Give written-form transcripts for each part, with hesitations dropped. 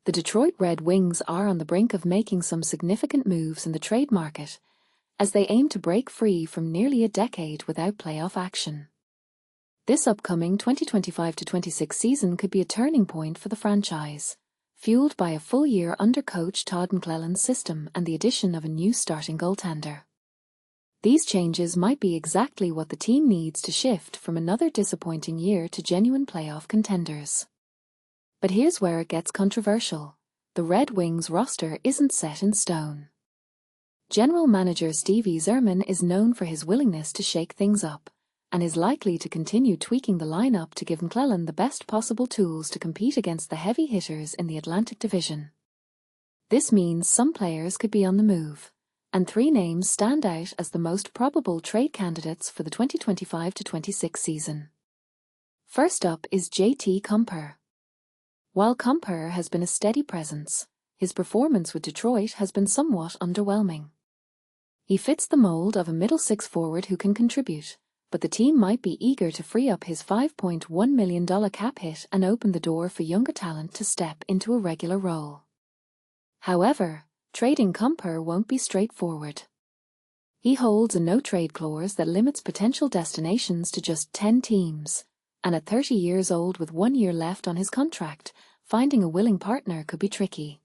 The Detroit Red Wings are on the brink of making some significant moves in the trade market, as they aim to break free from nearly a decade without playoff action. This upcoming 2025-26 season could be a turning point for the franchise, fueled by a full year under coach Todd McLellan's system and the addition of a new starting goaltender. These changes might be exactly what the team needs to shift from another disappointing year to genuine playoff contenders. But here's where it gets controversial. The Red Wings roster isn't set in stone. General Manager Steve Yzerman is known for his willingness to shake things up, and is likely to continue tweaking the lineup to give McLellan the best possible tools to compete against the heavy hitters in the Atlantic Division. This means some players could be on the move, and 3 names stand out as the most probable trade candidates for the 2025-26 season. First up is JT Compher. While Compher has been a steady presence, his performance with Detroit has been somewhat underwhelming. He fits the mold of a middle six forward who can contribute, but the team might be eager to free up his $5.1 million cap hit and open the door for younger talent to step into a regular role. However, trading Compher won't be straightforward. He holds a no-trade clause that limits potential destinations to just 10 teams, and at 30 years old with 1 year left on his contract, finding a willing partner could be tricky.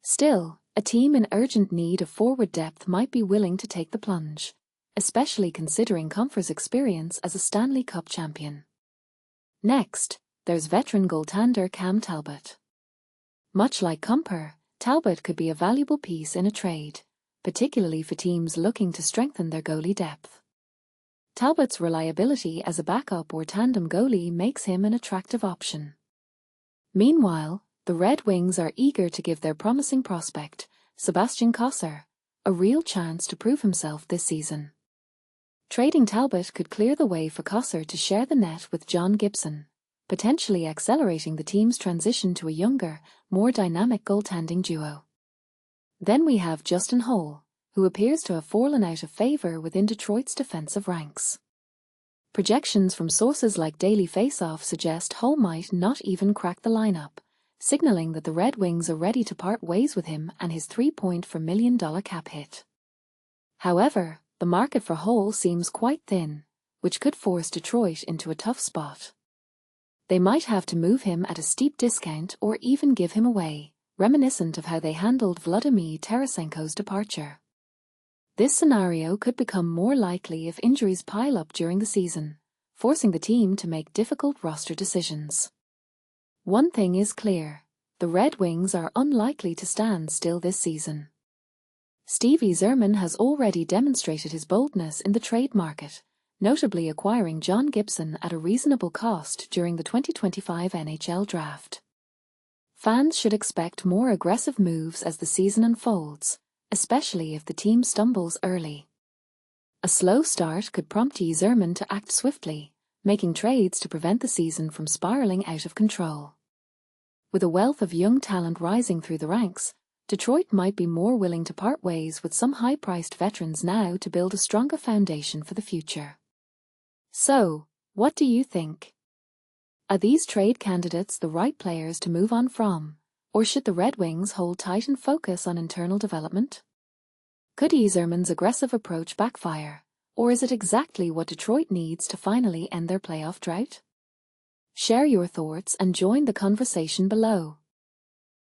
Still, a team in urgent need of forward depth might be willing to take the plunge, especially considering Compher's experience as a Stanley Cup champion. Next, there's veteran goaltender Cam Talbot. Much like Compher, Talbot could be a valuable piece in a trade, particularly for teams looking to strengthen their goalie depth. Talbot's reliability as a backup or tandem goalie makes him an attractive option. Meanwhile, the Red Wings are eager to give their promising prospect, Sebastian Compher, a real chance to prove himself this season. Trading Talbot could clear the way for Compher to share the net with John Gibson, potentially accelerating the team's transition to a younger, more dynamic goaltending duo. Then we have Justin Holl, who appears to have fallen out of favor within Detroit's defensive ranks. Projections from sources like Daily Faceoff suggest Holl might not even crack the lineup, signaling that the Red Wings are ready to part ways with him and his $3.4 million cap hit. However, the market for Holl seems quite thin, which could force Detroit into a tough spot. They might have to move him at a steep discount or even give him away, reminiscent of how they handled Vladimir Tarasenko's departure. This scenario could become more likely if injuries pile up during the season, forcing the team to make difficult roster decisions. One thing is clear, the Red Wings are unlikely to stand still this season. Steve Yzerman has already demonstrated his boldness in the trade market, notably acquiring John Gibson at a reasonable cost during the 2025 NHL draft. Fans should expect more aggressive moves as the season unfolds, especially if the team stumbles early. A slow start could prompt Yzerman to act swiftly, making trades to prevent the season from spiraling out of control. With a wealth of young talent rising through the ranks, Detroit might be more willing to part ways with some high-priced veterans now to build a stronger foundation for the future. So, what do you think? Are these trade candidates the right players to move on from, or should the Red Wings hold tight and focus on internal development? Could Yzerman's aggressive approach backfire, or is it exactly what Detroit needs to finally end their playoff drought? Share your thoughts and join the conversation below.